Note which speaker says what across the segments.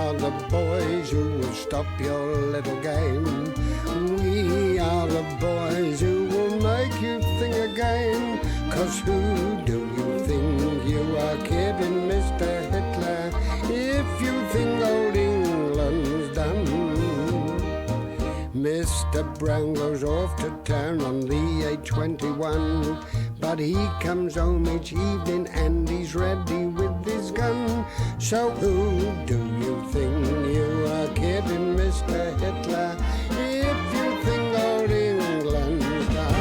Speaker 1: are the boys who will stop your little game. We are the boys who will make you think again. 'Cause who do you think you are kidding, Mr. Hitler, if you think old England's done? Mr. Brown goes off to town on the A21, but he comes home each evening and he's ready with his gun. So who do you think you are kidding, Mr. Hitler, if you think old England's done?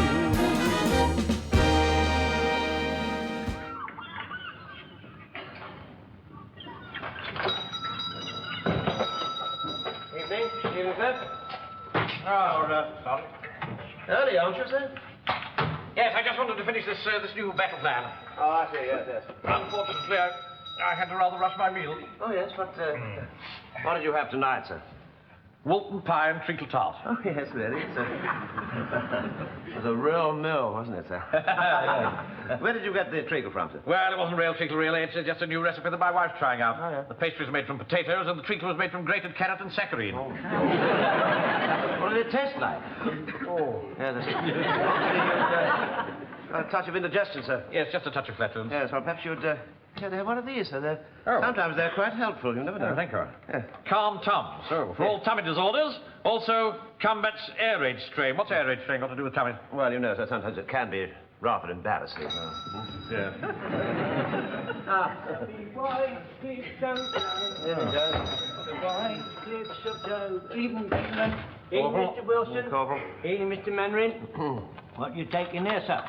Speaker 2: Evening, Stephen Cliff. Sorry. Early, aren't you, sir?
Speaker 3: Yes, I just wanted to finish this new battle plan.
Speaker 2: Oh, I see, yes.
Speaker 3: Unfortunately, I had to rather rush my meal.
Speaker 2: Oh, yes, what did you have tonight, sir?
Speaker 3: Walton pie and treacle tart.
Speaker 2: Oh, yes, really. It was a real meal, wasn't it, sir? Yeah. Where did you get the treacle from, sir?
Speaker 3: Well, it wasn't real treacle, really. It's just a new recipe that my wife's trying out.
Speaker 2: Oh, yeah.
Speaker 3: The pastry's made from potatoes, and the treacle was made from grated carrot and saccharine.
Speaker 2: Oh. What did it taste like? Oh. Yeah, a touch of indigestion, sir.
Speaker 3: Yes, just a touch of flatulence.
Speaker 2: Yes, well, perhaps you'd have one of these, sir. Sometimes they're quite helpful, you never know.
Speaker 3: Thank you.
Speaker 2: Yeah.
Speaker 3: Calm Tom. So, for all tummy disorders, also combats air raid strain. What's air raid strain got to do with tummy?
Speaker 2: Well, you know, sir, sometimes it can be rather embarrassing.
Speaker 3: Yeah.
Speaker 4: The white cliffs of dough.
Speaker 2: There we go.
Speaker 4: The white cliffs of dough. Evening, gentlemen. Evening,
Speaker 2: Corporal.
Speaker 4: Mr. Wilson.
Speaker 2: Corporal.
Speaker 4: Evening, Mr. Mandarin. What you taking there, sir?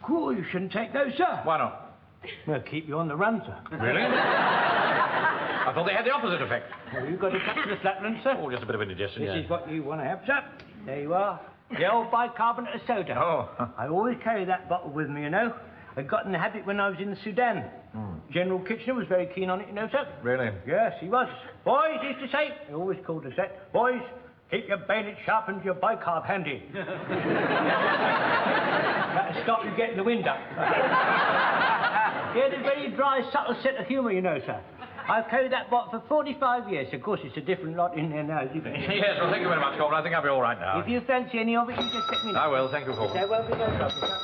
Speaker 4: Cool, you shouldn't take those, sir.
Speaker 3: Why not?
Speaker 4: They'll keep you on the run, sir.
Speaker 3: Really? I thought they had the opposite effect.
Speaker 4: Have you got a touch of the flatulence, sir?
Speaker 3: Oh, just a bit of indigestion,
Speaker 4: This
Speaker 3: yeah.
Speaker 4: is what you want to have, sir. There you are. The old bicarbonate of soda.
Speaker 3: Oh.
Speaker 4: I always carry that bottle with me, you know. I got in the habit when I was in the Sudan. General Kitchener was very keen on it, you know, sir.
Speaker 3: Really?
Speaker 4: Yes, he was. Boys, he used to say, he always called us that, boys, keep your bayonet sharp and your bicarb handy. That'll stop you getting the wind up. He had a very dry, subtle sense of humour, you know, sir. I've carried that bottle for 45 years. Of course, it's a different lot in there now, isn't it?
Speaker 3: Yes, well, thank you very much, Corporal. I think I'll be all right now.
Speaker 4: If you fancy any of it, you just let me know.
Speaker 3: I will, thank you, Corporal.
Speaker 4: There won't be no trouble, sir.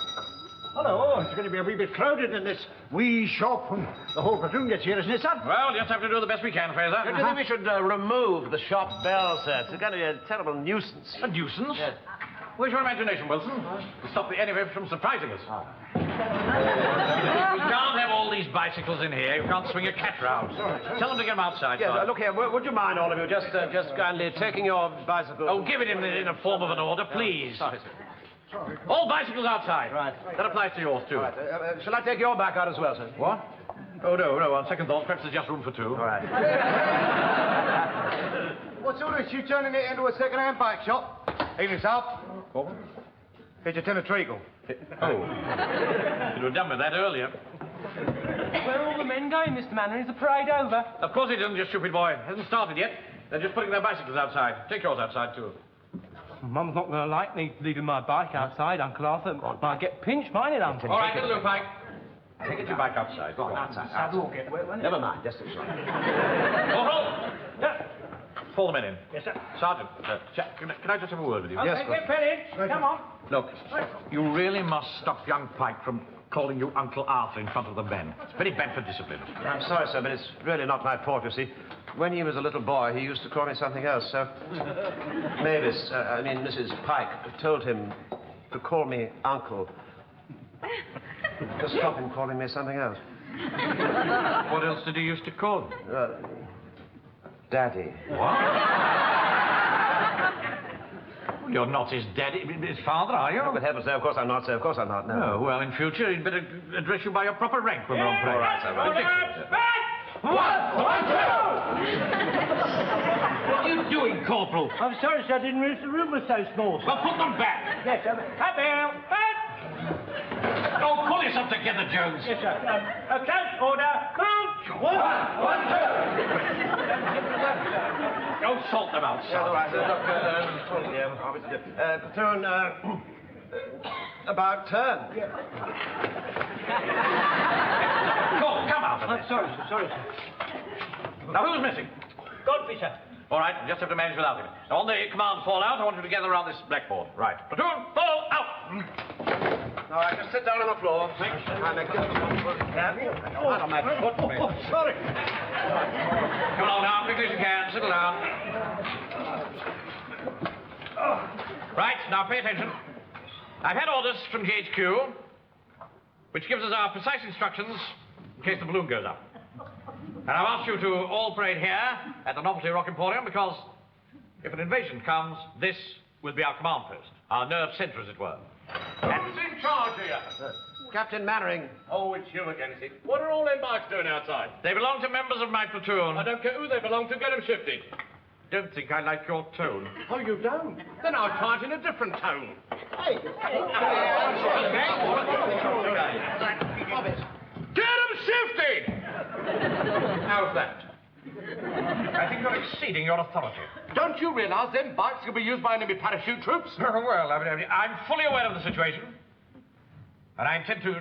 Speaker 5: Hello, it's going to be a wee bit crowded in this wee shop when the whole platoon gets here, isn't it, sir?
Speaker 3: Well, we'll just have to do the best we can, Fraser.
Speaker 2: Do you think we should remove the shop bell, sir? It's going to be a terrible nuisance.
Speaker 3: A nuisance?
Speaker 2: Yes.
Speaker 3: Where's your imagination, Wilson? To stop the enemy from surprising us. You can't have all these bicycles in here. You can't swing a cat round. Tell them to get them outside.
Speaker 2: Yes,
Speaker 3: Sergeant.
Speaker 2: look here, would you mind, all of you, just kindly taking your bicycle...
Speaker 3: Oh, give it in the form of an order, please.
Speaker 2: Sorry, sir.
Speaker 3: All bicycles outside.
Speaker 2: Right.
Speaker 3: That applies to yours, too.
Speaker 2: Right, shall I take your back out as well, sir?
Speaker 3: What? Oh, no. On second thought, perhaps there's just room for two.
Speaker 2: All right.
Speaker 5: What's all this? You turning it into a second-hand bike shop? Evening, sir.
Speaker 3: Corporal?
Speaker 5: Here's your tin of treacle.
Speaker 3: Oh. You'd have done with that earlier.
Speaker 4: Where are all the men going, Mr. Manning? Is the parade over?
Speaker 3: Of course it isn't, you stupid boy. It hasn't started yet. They're just putting their bicycles outside. Take yours outside, too.
Speaker 4: Mum's not going to like me leaving my bike outside, Uncle Arthur. I'll get pinched, mind it, Uncle.
Speaker 3: All right, get the loop, Pike. Take your bike outside.
Speaker 2: Go on, outside.
Speaker 4: Saddle will get wet, won't it?
Speaker 2: Never mind, just a second.
Speaker 3: Corporal!
Speaker 4: Yeah.
Speaker 3: Call the men in.
Speaker 4: Yes, sir.
Speaker 3: Sergeant, Jack, can I just have a word with you?
Speaker 4: Okay, get Penny. Come on.
Speaker 3: Look, you really must stop young Pike from calling you Uncle Arthur in front of the men. It's very bad for discipline.
Speaker 2: I'm sorry, sir, but it's really not my fault, you see. When he was a little boy, he used to call me something else, so... Mrs. Pike told him to call me Uncle. To stop him calling me something else.
Speaker 3: What else did he used to call you?
Speaker 2: Daddy.
Speaker 3: What? You're not his daddy, his father, are you?
Speaker 2: Oh, good heavens, sir, of course I'm not, sir. Of course I'm not, no.
Speaker 3: Oh, well, in future, he'd better address you by your proper rank when we're on parade.
Speaker 2: All right, sir, right.
Speaker 3: What are you doing, Corporal?
Speaker 4: I'm sorry, sir. I didn't realize the room was so small, sir.
Speaker 3: Well, put them back.
Speaker 4: Yes, sir. Up here.
Speaker 3: Oh, pull yourself together, Jones.
Speaker 4: Yes, sir. Close order. Move. One, two.
Speaker 3: Don't salt them out,
Speaker 2: Yeah, all right, sir. Look, platoon, about turn.
Speaker 3: Come out of
Speaker 4: I'm
Speaker 3: this.
Speaker 4: sorry, sir.
Speaker 3: Now, who's missing?
Speaker 4: Godfrey, sir.
Speaker 3: All right, you just have to manage without him. Now, on the command fall out, I want you to gather around this blackboard. Right. Platoon, fall out!
Speaker 2: All right, just sit down on the floor. Thanks.
Speaker 5: Out of my foot, mate. Oh, sorry.
Speaker 3: Come along now, quickly as you can. Settle down. Right, now pay attention. I've had orders from GHQ, which gives us our precise instructions in case the balloon goes up. And I've asked you to all parade here at the Novelty Rock Emporium because if an invasion comes, this will be our command post, our nerve center, as it were.
Speaker 6: Who's in charge here?
Speaker 2: Captain Mannering.
Speaker 6: Oh, it's you again, is it? What are all them bikes doing outside?
Speaker 3: They belong to members of my platoon.
Speaker 6: I don't care who they belong to, get them shifted.
Speaker 3: Don't think I like your tone.
Speaker 6: Oh, you don't? Then I'll try it in a different tone. Get them shifted! How's that?
Speaker 3: I think you're exceeding your authority.
Speaker 6: Don't you realize them bikes can be used by enemy parachute troops?
Speaker 3: Well, I'm fully aware of the situation. And I intend to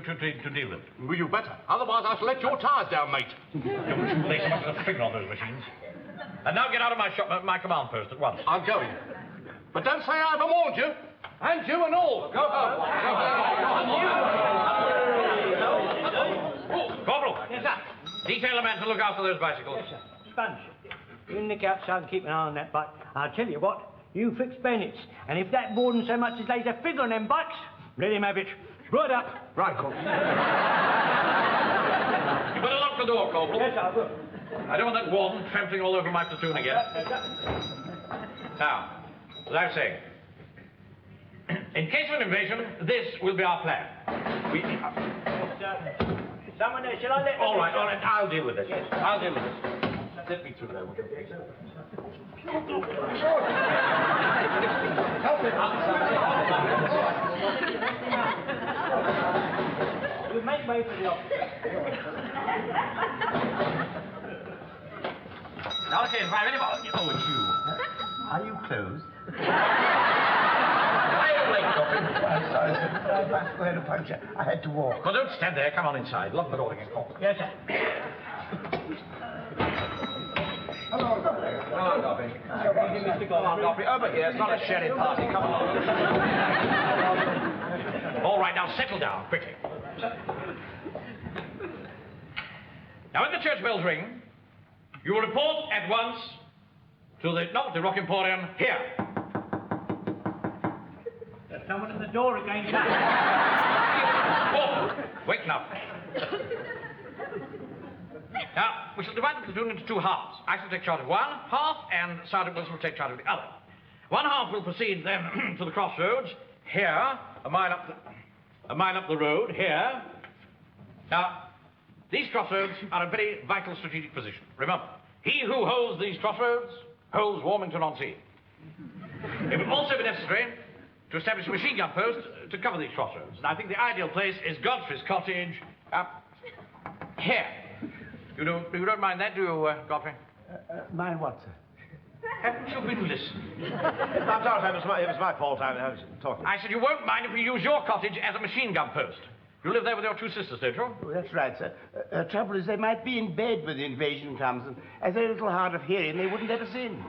Speaker 3: deal with it.
Speaker 6: Well, you better. Otherwise, I shall let your tires down, mate.
Speaker 3: Don't lay so much of a finger on those machines. And now get out of my shop, my command post at once.
Speaker 6: I'm going. But don't say I ever warned you. And you and all. Go.
Speaker 3: Corporal.
Speaker 4: Yes, sir.
Speaker 3: Detail a man to look after those bicycles.
Speaker 4: Yes, sir. Sponge. You nick outside and keep an eye on that bike. I'll tell you what, you fix bayonets. And if that warden so much as lays a finger on them bikes, let him have it. Right up.
Speaker 2: Right, Corporal.
Speaker 3: You better lock the door, Corporal.
Speaker 4: Yes, I will.
Speaker 3: I don't want that warden trampling all over my platoon again. Now, as I was saying, in case of an invasion, this will be our plan.
Speaker 4: Someone there, shall I let...
Speaker 3: All right, I'll deal with this.
Speaker 4: Yes.
Speaker 3: I'll deal with this. Let me through there.
Speaker 4: You make way for the officer.
Speaker 3: Now, okay, if I have anybody... Oh, it's you.
Speaker 7: Are you closed?
Speaker 3: I'm late, Doctor.
Speaker 7: I'm sorry, sir. I had a puncture. I had to walk.
Speaker 3: Well, don't stand there. Come on inside. Lock the door again, Corporal.
Speaker 4: Yes, sir.
Speaker 2: Hello, Dobbie. Come on, Dobbie. Over here. It's not a sherry party. Come on.
Speaker 3: All right, now settle down, quickly. Now, when the church bells ring, you will report at once to the Novelty Rock Emporium here.
Speaker 4: There's someone at the door again, sir.
Speaker 3: Corporal, wake up. Now, we shall divide the platoon into two halves. I shall take charge of one half, and Sergeant Wilson will take charge of the other. One half will proceed then to the crossroads here, a mile up the road here. Now, these crossroads are a very vital strategic position. Remember, he who holds these crossroads holds Warmington-on-Sea. It will also be necessary to establish a machine gun post to cover these crossroads. And I think the ideal place is Godfrey's cottage up here. You don't mind that, do you, Godfrey?
Speaker 7: Mind what, sir?
Speaker 3: Haven't you been listening?
Speaker 2: I'm sorry, it was my fault. I was talking.
Speaker 3: I said you won't mind if we use your cottage as a machine gun post. You live there with your two sisters, don't you?
Speaker 7: Oh, that's right, sir. Trouble is, they might be in bed when the invasion comes, and as they're a little hard of hearing, they wouldn't let us in.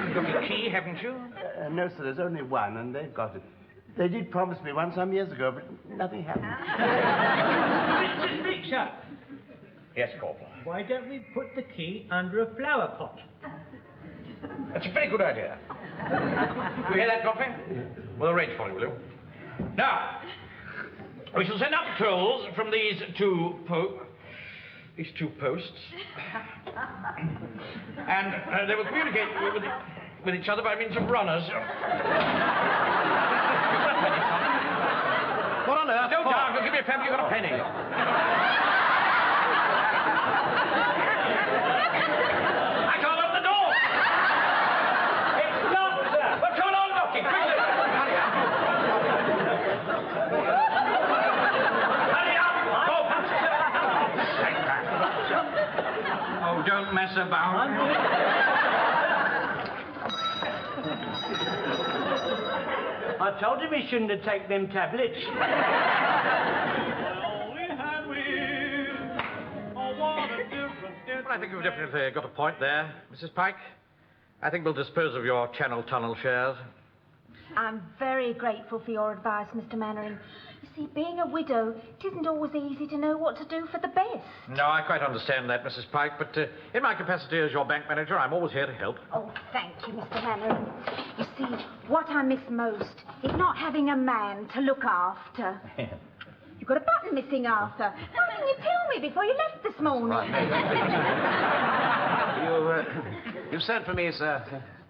Speaker 3: You've got a key, haven't you?
Speaker 7: No, sir, there's only one, and they've got it. They did promise me one some years ago, but nothing happened.
Speaker 4: Mr. Smith, sir.
Speaker 3: Yes, Corporal.
Speaker 4: Why don't we put the key under a flower pot?
Speaker 3: That's a very good idea. You hear that, Godfrey? We'll arrange for you, will you? Now, we shall send out patrols from these two posts. And they will communicate with each other by means of runners.
Speaker 2: What on earth?
Speaker 3: Don't argue. Give me a pen. You've got a penny. I can't open the door.
Speaker 4: It's locked, sir.
Speaker 3: Well, come on, knocking. Quickly. Hurry up. Go. Oh, don't mess about.
Speaker 4: I told him he shouldn't have taken them tablets.
Speaker 3: Well, I think you've definitely got a point there, Mrs. Pike. I think we'll dispose of your Channel Tunnel shares.
Speaker 8: I'm very grateful for your advice, Mr. Mannering. You see, being a widow, it isn't always easy to know what to do for the best.
Speaker 3: No, I quite understand that, Mrs. Pike, but in my capacity as your bank manager, I'm always here to help.
Speaker 8: Oh, thank you, Mr. Mannering. You see, what I miss most is not having a man to look after. You've got a button missing, Arthur. Why didn't you tell me before you left this morning?
Speaker 2: You sent for me, sir.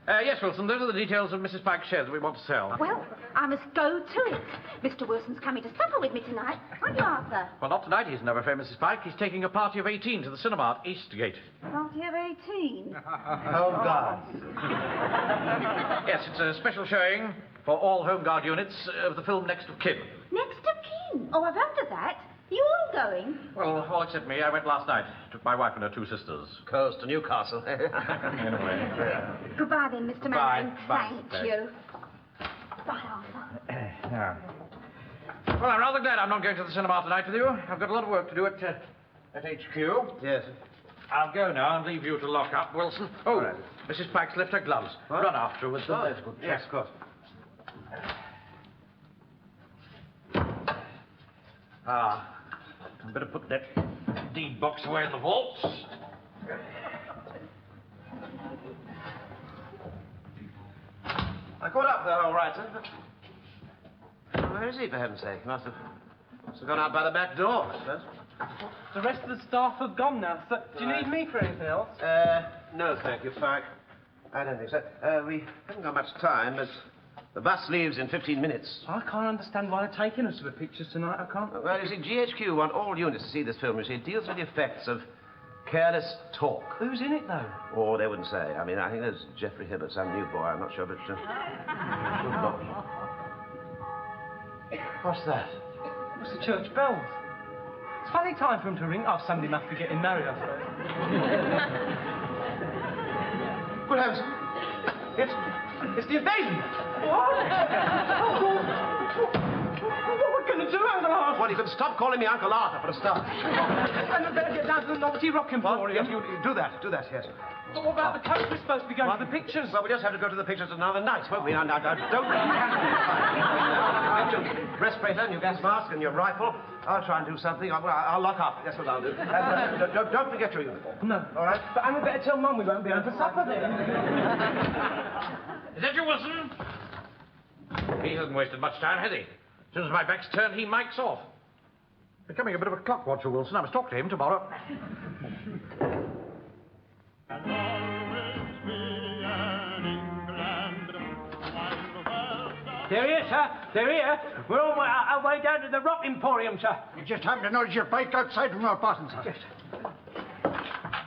Speaker 3: Yes, Wilson, those are the details of Mrs. Pike's shares that we want to sell.
Speaker 8: Well, I must go to it. Mr. Wilson's coming to supper with me tonight. Aren't you, Arthur?
Speaker 3: Well, not tonight, he's never afraid, Mrs. Pike. He's taking a party of 18 to the cinema at Eastgate.
Speaker 8: Party of 18?
Speaker 7: Oh, God.
Speaker 3: Yes, it's a special showing for all Home Guard units of the film Next of Kin.
Speaker 8: Next of kin? Oh, I've heard of that. Are you all going?
Speaker 3: Well, all except me. I went last night. Took my wife and her 2 sisters.
Speaker 2: Coast to Newcastle.
Speaker 3: Anyway.
Speaker 8: Goodbye then, Mr. Mannering. Thank you. Bye, Arthur.
Speaker 3: Well, I'm rather glad I'm not going to the cinema tonight with you. I've got a lot of work to do at HQ.
Speaker 2: Yes.
Speaker 3: I'll go now and leave you to lock up, Wilson. Oh,
Speaker 2: right.
Speaker 3: Mrs. Pike's left her gloves.
Speaker 2: What?
Speaker 3: Run after her with them.
Speaker 2: Oh,
Speaker 3: That's good.
Speaker 2: yes, of course.
Speaker 3: I better put that deed box away in the vaults.
Speaker 2: I caught up with her all right, sir. Where is he, for heaven's sake? He must have gone out by the back door, I suppose.
Speaker 9: The rest of the staff have gone now, so do you need me for anything else?
Speaker 2: No, thank you, Pike. I don't think so. We haven't got much time, but the bus leaves in 15 minutes.
Speaker 9: I can't understand why they're taking us to the pictures tonight. I can't.
Speaker 2: Well, you see, GHQ want all units to see this film. You see, it deals with the effects of careless talk.
Speaker 9: Who's in it, though?
Speaker 2: Oh, they wouldn't say. I mean, I think there's Geoffrey Hibbert, some new boy. I'm not sure, but... What's that?
Speaker 9: It's the church bells. It's funny time for them to ring. Oh, somebody must be getting married, I suppose.
Speaker 5: Good heavens. It's the invasion.
Speaker 9: What? What we're going to do, Uncle Arthur?
Speaker 2: Well, you can stop calling me Uncle Arthur for a start.
Speaker 9: And better get down to the Novelty Rock Emporium.
Speaker 2: Yes, you do that, yes.
Speaker 9: But what about the coach? We're supposed to be going to the pictures.
Speaker 2: Well, we just have to go to the pictures another night, won't we? Now, don't... Get your breastplate and your gas mask and your rifle. I'll try and do something. I'll lock up. That's what I'll do. Don't forget your uniform.
Speaker 9: No.
Speaker 2: All right?
Speaker 9: But Anna better tell Mum we won't be home for supper then.
Speaker 3: Is that you, Wilson? He hasn't wasted much time, has he? As soon as my back's turned, he mics off. Becoming a bit of a clock watcher, Wilson. I must talk to him tomorrow.
Speaker 4: They're here, sir. They're here. We're on our way down to the Rock Emporium, sir.
Speaker 5: You just happened to notice your bike outside from our bottom, sir.
Speaker 4: Yes.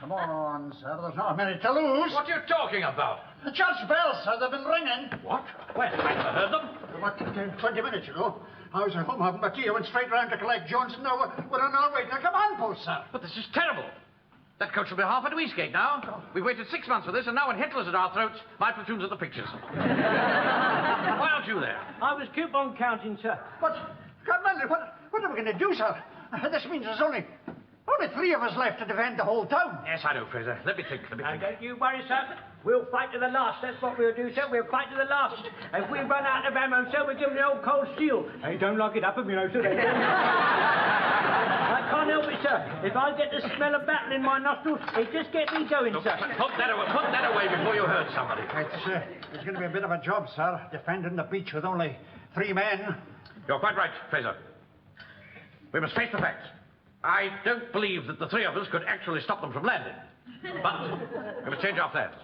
Speaker 5: Come on, sir. There's not a minute to lose.
Speaker 3: What are you talking about?
Speaker 5: The church bells, sir. They've been ringing.
Speaker 3: What? Where? I never heard them.
Speaker 5: About 20 minutes ago. I was at home having my tea. I went straight round to collect Jones, and now we're on our way to the command post, sir.
Speaker 3: But this is terrible. That coach will be half at Eastgate now. We've waited 6 months for this, and now when Hitler's at our throats, my platoon's at the pictures. Why aren't you there?
Speaker 4: I was coupon counting, sir.
Speaker 5: But, Commander, what are we going to do, sir? This means there's only 3 of us left to defend the whole town.
Speaker 3: Yes, I know, Fraser. Let me think.
Speaker 4: Don't you worry, sir. We'll fight to the last. That's what we'll do, sir. We'll fight to the last. If we run out of ammo, sir, we'll give them the old cold steel. They don't lock it up, you know, sir. I can't help it, sir. If I get the smell of battle in my nostrils, it just gets me going,
Speaker 3: Look,
Speaker 4: sir.
Speaker 3: put that away before you hurt somebody.
Speaker 5: It's going to be a bit of a job, sir, defending the beach with only 3 men.
Speaker 3: You're quite right, Fraser. We must face the facts. I don't believe that the 3 of us could actually stop them from landing. But we must change our plans.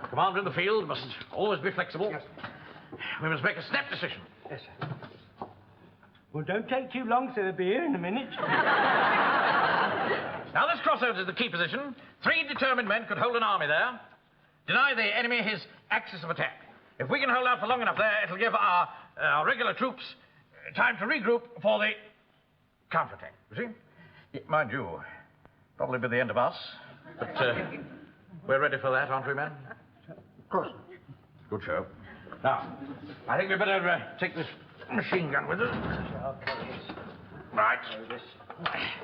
Speaker 3: The commander in the field must always be flexible. Yes. We must make a snap decision.
Speaker 4: Yes, sir. Well, don't take too long, sir. They'll be here in a minute.
Speaker 3: Now, this crossroads is the key position. 3 determined men could hold an army there, deny the enemy his axis of attack. If we can hold out for long enough there, it'll give our regular troops time to regroup for the counterattack. You see? Mind you, probably be the end of us, but we're ready for that, aren't we, men?
Speaker 5: Of course.
Speaker 3: Good show. Now, I think we better take this machine gun with us.
Speaker 4: I'll carry this.
Speaker 3: Right.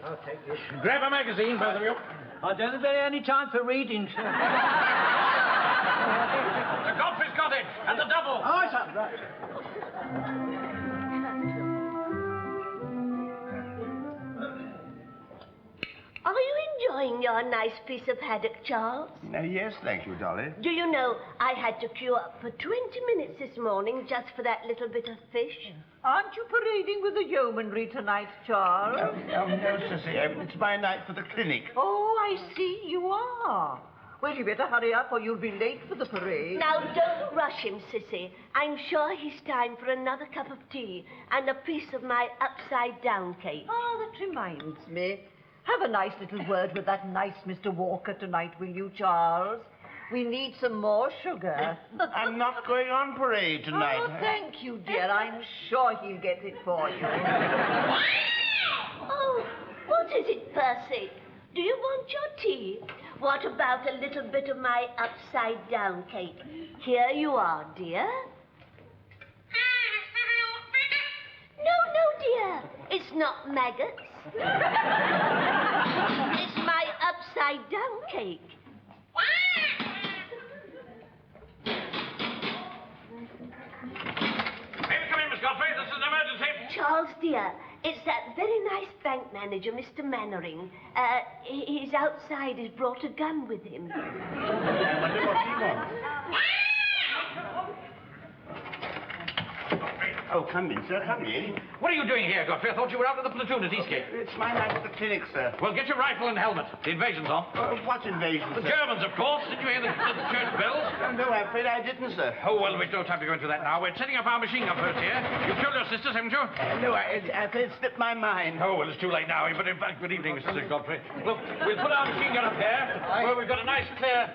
Speaker 4: I'll take this.
Speaker 3: Grab a magazine, both of you.
Speaker 4: I don't have any time for reading, sir.
Speaker 3: The Godfrey's got it, and the double.
Speaker 5: Aye, sir. Right.
Speaker 10: Are you enjoying your nice piece of haddock, Charles?
Speaker 7: Yes, thank you, Dolly.
Speaker 10: Do you know, I had to queue up for 20 minutes this morning just for that little bit of fish.
Speaker 11: Aren't you parading with the yeomanry tonight, Charles?
Speaker 7: No, Sissy. It's my night for the clinic.
Speaker 11: Oh, I see you are. Well, you better hurry up or you'll be late for the parade.
Speaker 10: Now, don't rush him, Sissy. I'm sure he's time for another cup of tea and a piece of my upside-down cake.
Speaker 11: Oh, that reminds me. Have a nice little word with that nice Mr. Walker tonight, will you, Charles? We need some more sugar.
Speaker 7: I'm not going on parade tonight.
Speaker 11: Oh, thank you, dear. I'm sure he'll get it for you.
Speaker 10: Oh, what is it, Percy? Do you want your tea? What about a little bit of my upside-down cake? Here you are, dear. No, dear. It's not maggots. It's my upside-down cake.
Speaker 3: May we come in, Miss Godfrey? This is an emergency.
Speaker 10: Charles, dear, it's that very nice bank manager, Mr. Mannering. He's outside. He's brought a gun with him.
Speaker 7: I wonder what he wants. Oh, come in, sir, come in.
Speaker 3: What are you doing here, Godfrey? I thought you were out with the platoon at Eastgate.
Speaker 7: It's my night at the clinic, sir.
Speaker 3: Well, get your rifle and helmet. The invasion's on.
Speaker 7: What invasion,
Speaker 3: The
Speaker 7: sir?
Speaker 3: Germans, of course. Did you hear the church bells?
Speaker 7: No, I'm afraid I didn't, sir.
Speaker 3: Oh, well, we've no time to go into that now. We're setting up our machine gun post here. You've killed your sisters, haven't you?
Speaker 7: No, I it slipped my mind.
Speaker 3: Oh, well, it's too late now. But in fact, good evening, Mr. Godfrey. Look, we'll put our machine gun up there, where we've got a nice, clear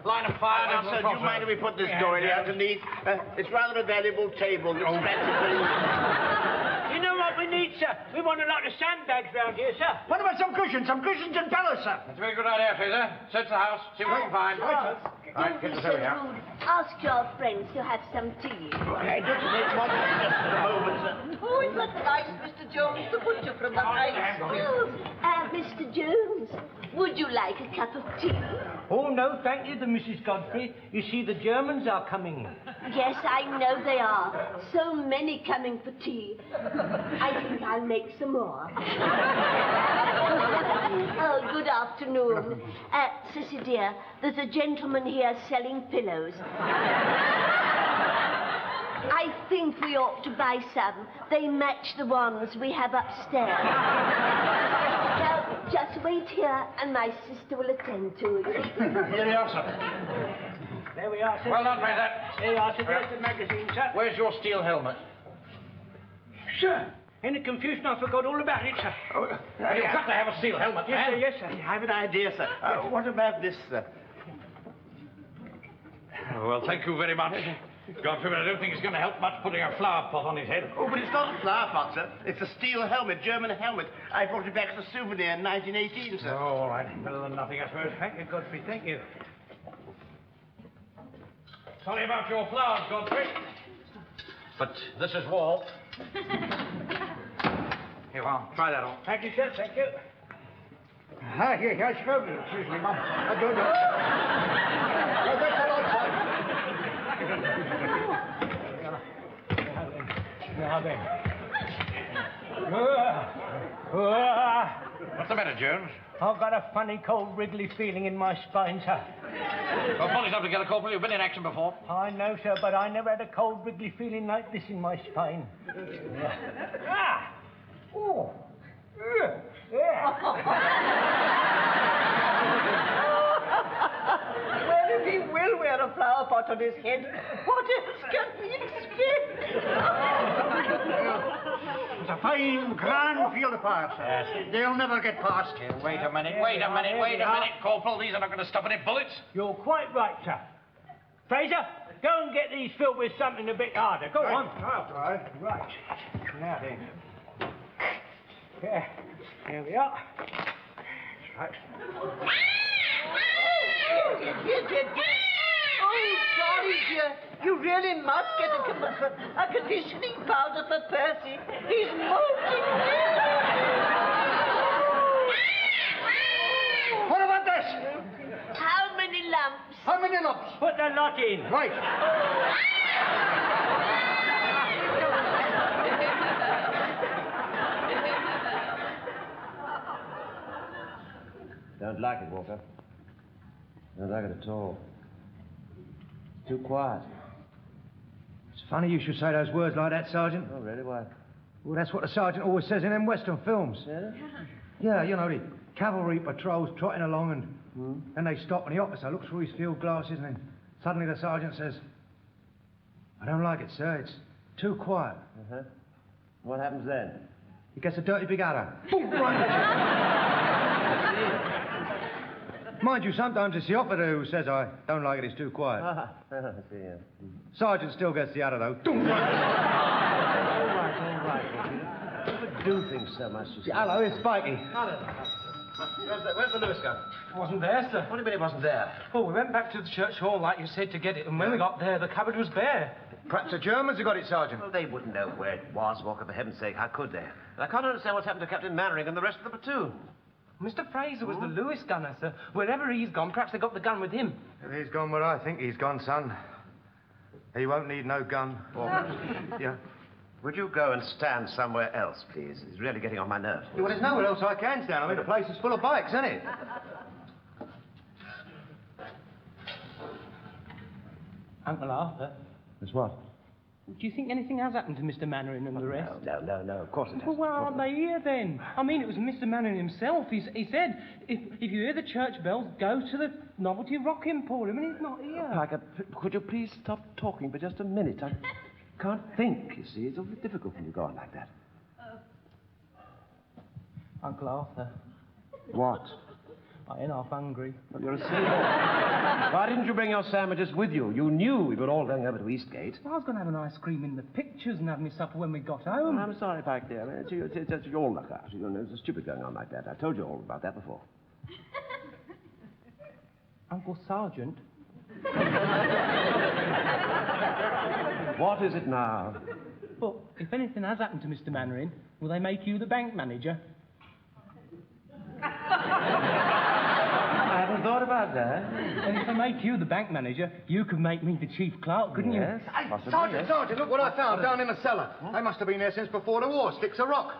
Speaker 3: line of fire down
Speaker 7: Sir, do you mind if we put this door in underneath? It's rather a valuable table. It's
Speaker 4: You know what we need, sir? We want a lot of sandbags round here, sir.
Speaker 5: What about some cushions? Some cushions and pillows, sir.
Speaker 3: That's a very good idea, Fraser. Search the house, see what we can find.
Speaker 10: Don't
Speaker 3: Right,
Speaker 10: be
Speaker 3: get
Speaker 10: so
Speaker 3: this over here.
Speaker 10: rude. Ask your friends to have some tea.
Speaker 7: I just make one just for a moment, sir.
Speaker 11: Oh, is that nice Mr. Jones, the butcher from the high school?
Speaker 10: Mr. Jones, would you like a cup of tea?
Speaker 4: Oh, no, thank you, the Mrs. Godfrey. You see, the Germans are coming.
Speaker 10: Yes, I know they are. So many coming for tea. I think I'll make some more. Oh, good afternoon. Sissy dear, there's a gentleman here selling pillows. I think we ought to buy some. They match the ones we have upstairs. Now, just wait here and my sister will attend to you.
Speaker 5: Here you are, sir.
Speaker 4: There we are, sir.
Speaker 3: Well done, Fraser.
Speaker 4: There you are, sir. There's the magazine, sir.
Speaker 3: Where's your steel helmet?
Speaker 4: Sir, in the confusion, I forgot all about it, sir.
Speaker 3: You've got to have a steel helmet,
Speaker 4: Yes, sir,
Speaker 3: man.
Speaker 4: yes, sir.
Speaker 7: I have an idea, sir. What about this, sir?
Speaker 3: Well, thank you very much. Godfrey, but I don't think it's going to help much putting a flower pot on his head.
Speaker 7: Oh, but it's not a flower pot, sir. It's a steel helmet, German helmet. I brought it back as a souvenir in 1918, sir.
Speaker 3: Oh, all right. Better than nothing, I suppose.
Speaker 4: Thank you, Godfrey, thank you.
Speaker 3: Sorry about your flowers, Godfrey. But this is Walt. Here, well, try that on.
Speaker 4: Thank you, sir, thank you.
Speaker 5: Ah, here, excuse me, Mum. I don't know. No, that's all right, sir.
Speaker 4: Now then.
Speaker 3: What's the matter, Jones?
Speaker 4: I've got a funny, cold, wriggly feeling in my spine, sir.
Speaker 3: Well, pull yourself together, Corporal. You've been in action before.
Speaker 4: I know, sir, but I never had a cold, wriggly feeling like this in my spine. Ah! Oh! Yeah!
Speaker 11: Well, if he will wear a flower pot on his head, what else can we expect?
Speaker 5: It's a fine, grand field of fire, sir. They'll never get past.
Speaker 3: Wait a minute, wait a minute, Corporal. These are not going to stop any bullets.
Speaker 4: You're quite right, sir. Fraser, go and get these filled with something a bit harder. Go on.
Speaker 5: Right.
Speaker 4: Right. Now then. Yeah. Here we are. That's right.
Speaker 11: Oh, sorry, dear. You really must get a conditioning powder for Percy. He's molting.
Speaker 5: What about the How many lumps?
Speaker 4: Put the lot in.
Speaker 5: Right.
Speaker 2: Don't like it, Walker. Don't like it at all. It's too quiet.
Speaker 12: It's funny you should say those words like that, Sergeant.
Speaker 2: Oh, really? Why?
Speaker 12: Well, that's what the sergeant always says in them Western films.
Speaker 2: Yeah?
Speaker 12: Yeah, you know, the cavalry patrols trotting along and then they stop and the officer looks through his field glasses and then suddenly the sergeant says, I don't like it, sir. It's too quiet.
Speaker 2: Uh-huh. What happens then?
Speaker 12: He gets a dirty big adder. Boom, right in the chin. Mind you, sometimes it's the officer who says, I don't like it, it's too quiet.
Speaker 2: I see, yeah.
Speaker 12: Sergeant still gets the adder, though. Boom, right.
Speaker 2: All right. You never do things so much.
Speaker 12: Hello, it's Spikey.
Speaker 2: Where's the Lewis gun?
Speaker 9: It wasn't there, sir.
Speaker 2: What do you mean it wasn't there?
Speaker 9: Well, we went back to the church hall like you said to get it, and when we got there, the cupboard was bare.
Speaker 12: Perhaps the Germans have got it, Sergeant.
Speaker 2: Well, they wouldn't know where it was, Walker, for heaven's sake. How could they? And I can't understand what's happened to Captain Mannering and the rest of the platoon.
Speaker 9: Mr. Fraser was the Lewis gunner, sir. Wherever he's gone, perhaps they got the gun with him.
Speaker 12: If he's gone where I think he's gone, son, he won't need no gun.
Speaker 2: Yeah. Would you go and stand somewhere else, please? It's really getting on my nerves.
Speaker 12: Well, there's nowhere else I can stand. I mean, the place is full of bikes, isn't it?
Speaker 4: Uncle Arthur,
Speaker 2: It's what?
Speaker 4: do you think anything has happened to Mr. Mannering and the rest?
Speaker 2: No, of course it hasn't.
Speaker 4: Well, why aren't they here then? I mean, it was Mr. Mannering himself. He said, if you hear the church bells, go to the Novelty Rock Emporium, and he's not here.
Speaker 2: Piker, could you please stop talking for just a minute? I can't think, you see. It's a bit difficult when you go on like that.
Speaker 4: Uncle Arthur,
Speaker 2: What?
Speaker 4: I ain't half hungry.
Speaker 2: Well, you're a silly boy. Why didn't you bring your sandwiches with you? You knew we were all going over to Eastgate.
Speaker 4: I was going to have an ice cream in the pictures and have my supper when we got home.
Speaker 2: I'm sorry, Pike, dear. It's your luck out. You know, there's stupid going on like that. I told you all about that before.
Speaker 4: Uncle Sergeant?
Speaker 2: What is it now?
Speaker 4: Well, if anything has happened to Mr. Mannering, will they make you the bank manager?
Speaker 2: I haven't thought about that.
Speaker 4: And if I make you the bank manager, you could make me the chief clerk, couldn't you?
Speaker 2: Yes, possibly,
Speaker 12: Sergeant,
Speaker 2: yes.
Speaker 12: Sergeant, look what I found down in the cellar. They must have been there since before the war. Sticks of rock.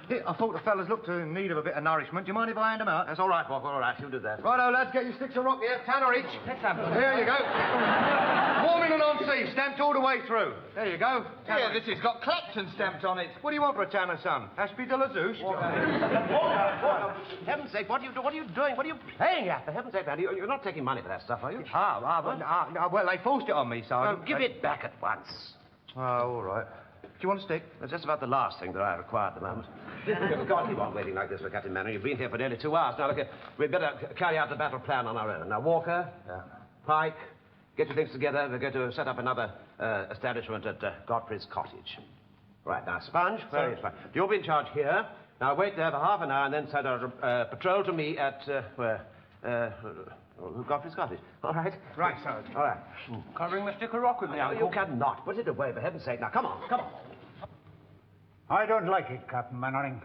Speaker 12: Here, I thought the fellas looked in need of a bit of nourishment. Do you mind if I hand them out?
Speaker 2: That's all right, Walker, all right. You do that.
Speaker 12: Righto, lads, get your sticks of rock here. Tanner each.
Speaker 9: Let's have them.
Speaker 12: Here you go. Warming and on sea, stamped all the way through. There you go.
Speaker 6: Yeah, this has got Clapton stamped on it.
Speaker 12: What do you want for a Tanner, son? Ashby de la Zouche?
Speaker 2: For heaven's sake, what are you doing? What are you playing at? For heaven's sake, man, you're not taking money for that stuff, are you?
Speaker 12: Well, they forced it on me, Sergeant.
Speaker 2: Well, give it back at once.
Speaker 12: Oh, all right. Do you want a stick?
Speaker 2: That's just about the last thing that I require at the moment. God, keep on waiting like this for Captain Mannering. You've been here for nearly 2 hours. Now, look, we'd better carry out the battle plan on our own. Now, Walker, Pike, get your things together. We're going to set up another establishment at Godfrey's cottage. Right, now, Sponge, where is Sponge? You'll be in charge here. Now, wait there for half an hour and then send a patrol to me at, Godfrey's cottage. All right?
Speaker 12: Right, Sergeant.
Speaker 2: All right.
Speaker 9: Can't bring the stick of rock with me,
Speaker 2: No,
Speaker 9: Uncle.
Speaker 2: you cannot. Put it away, for heaven's sake. Now, come on.
Speaker 5: I don't like it, Captain Mannering.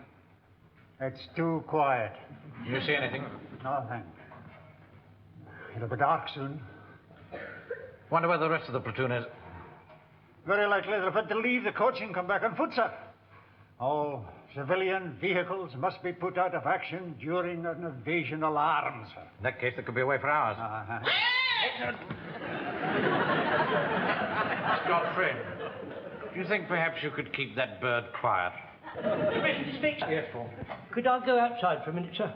Speaker 5: It's too quiet.
Speaker 3: You see anything?
Speaker 5: No, thanks. It'll be dark soon.
Speaker 3: Wonder where the rest of the platoon is.
Speaker 5: Very likely they'll have had to leave the coach and come back on foot, sir. All civilian vehicles must be put out of action during an invasion alarm, sir.
Speaker 3: In that case, they could be away for hours. Godfrey, do you think perhaps you could keep that bird quiet?
Speaker 4: Mr. Sticks?
Speaker 3: Yes, Paul.
Speaker 4: Could I go outside for a minute, sir?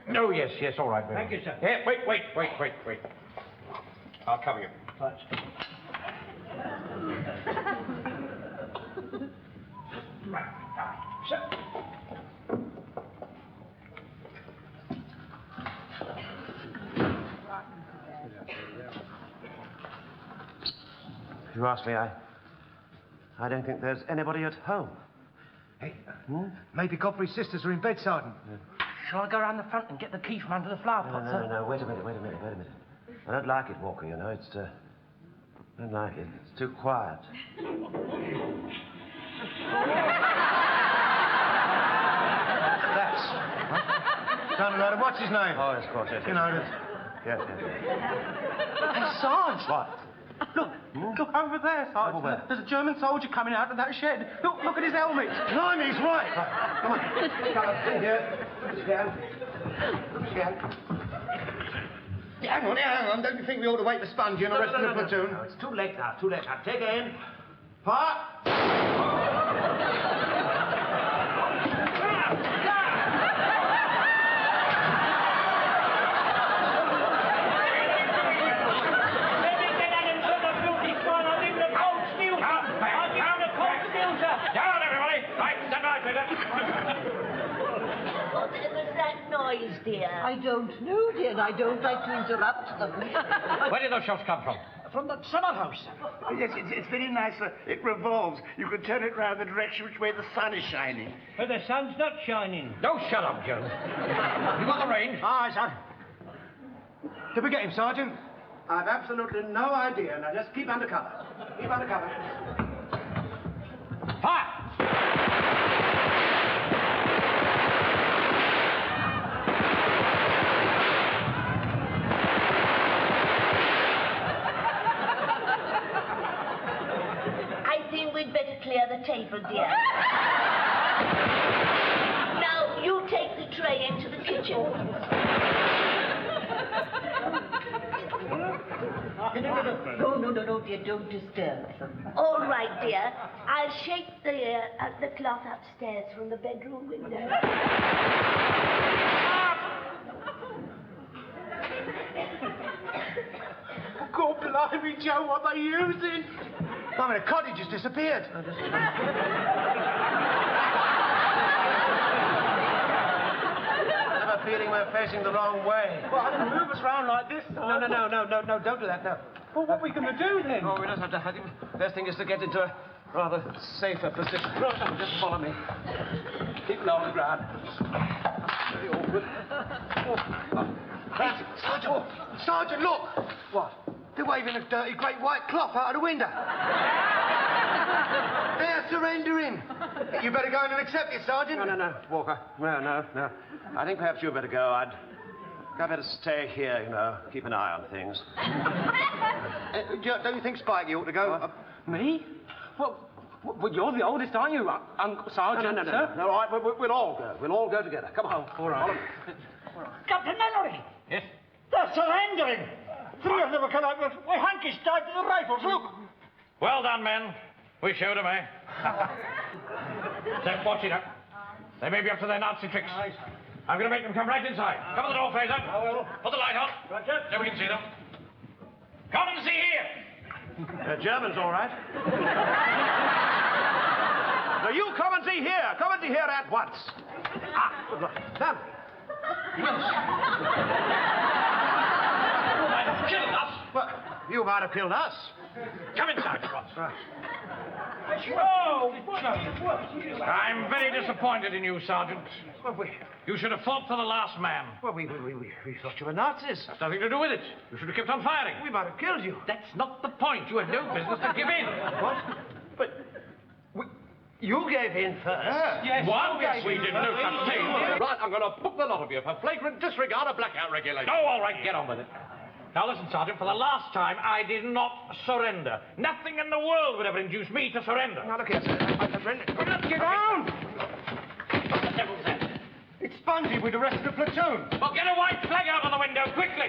Speaker 3: No, yes, all right.
Speaker 4: Thank you, sir.
Speaker 3: Yeah, wait. I'll cover you.
Speaker 4: Right.
Speaker 3: Sir.
Speaker 2: If you ask me, I don't think there's anybody at home.
Speaker 12: Hey, maybe Godfrey's sisters are in bed, Sergeant.
Speaker 9: Shall I go round the front and get the key from under the flower pot, sir?
Speaker 2: No, wait a minute. I don't like it, Walker, you know. I don't like it. It's too quiet.
Speaker 12: Sounded like what's his name?
Speaker 2: Oh, it's quartet.
Speaker 12: You know,
Speaker 2: yes.
Speaker 9: Hey, Sarge!
Speaker 2: What?
Speaker 9: Look over there, Sarge.
Speaker 2: Over where?
Speaker 9: There's a German soldier coming out of that shed. Look at his helmet.
Speaker 2: Blimey, he's right. Come on. Come on, in here. Scan. Hang on. Don't you think we ought to wait for Spongy and the rest of the platoon?
Speaker 7: No, it's too late now. Take her in. Part.
Speaker 10: What was that noise, dear?
Speaker 11: I don't know, dear, and I don't like to interrupt them.
Speaker 3: Where did those shots come from?
Speaker 11: From the summer house.
Speaker 7: Yes, it's very nice. It revolves. You can turn it round the direction which way the sun is shining.
Speaker 4: But the sun's not shining.
Speaker 3: Don't shut up, Joe. You got the range?
Speaker 5: Aye, sir.
Speaker 12: Did we get him, Sergeant?
Speaker 2: I've absolutely no idea. Now, just keep under cover. Keep under cover.
Speaker 3: Fire!
Speaker 10: I think we'd better clear the table, dear. Now, you take the tray into the kitchen.
Speaker 11: No, dear, don't disturb them.
Speaker 10: All right, dear. I'll shake the cloth upstairs from the bedroom window.
Speaker 7: God blimey, Joe, what are they using?
Speaker 12: I mean, the cottage has disappeared.
Speaker 2: I have a feeling we're facing the wrong way.
Speaker 9: Well, move us round like this.
Speaker 2: No, don't do that, no.
Speaker 9: Well, what are we going to do then?
Speaker 2: Oh, we don't have to. I think the best thing is to get into a rather safer position. Right, just follow me. Keep low on the ground. Very awkward.
Speaker 12: Sergeant, look!
Speaker 2: What?
Speaker 12: They're waving a dirty great white cloth out of the window. They're surrendering. You better go in and accept it, Sergeant.
Speaker 2: No, Walker. No. I think perhaps you'd better go. I'd better stay here, you know, keep an eye on things.
Speaker 12: Don't you think Spikey ought to go?
Speaker 9: Me? Well, you're the oldest, aren't you, Uncle Sergeant?
Speaker 2: No. All right, we'll all go. We'll all go together. Come on.
Speaker 9: All right.
Speaker 5: Captain Mallory!
Speaker 3: Yes?
Speaker 5: They're surrendering! 3 of them have come out with hankies tied to the rifles, look!
Speaker 3: Well done, men. We showed them, eh? Step, watch it up. They may be up to their Nazi tricks. I'm going to make them come right inside. Cover the door, Fraser. Put the light on.
Speaker 5: Roger.
Speaker 3: So we can see them. Come and see here.
Speaker 2: Germans, all right. Now, you come and see here. Come and see here at once. Good luck. Sam.
Speaker 3: You might have killed us.
Speaker 2: Well, you might have killed us.
Speaker 3: Come inside at once.
Speaker 2: Right.
Speaker 3: Oh, I'm very disappointed in you, Sergeant. You should have fought for the last man.
Speaker 2: Well, we thought you were Nazis.
Speaker 3: That's nothing to do with it. You should have kept on firing.
Speaker 2: We might have killed you.
Speaker 3: That's not the point. You had no business to give in.
Speaker 2: What? But you gave in first.
Speaker 3: Yes. What? Yes, we did no such thing.
Speaker 6: Right, I'm going to book the lot of you for flagrant disregard of blackout regulation.
Speaker 3: Oh, all right, get on with it. Now listen, Sergeant, for the last time, I did not surrender. Nothing in the world would ever induce me to surrender.
Speaker 2: Now, look here, sir. I surrender.
Speaker 3: Get down! What the devil's that?
Speaker 12: It's Spongy with the rest of the platoon.
Speaker 3: Well, get a white flag out of the window, quickly!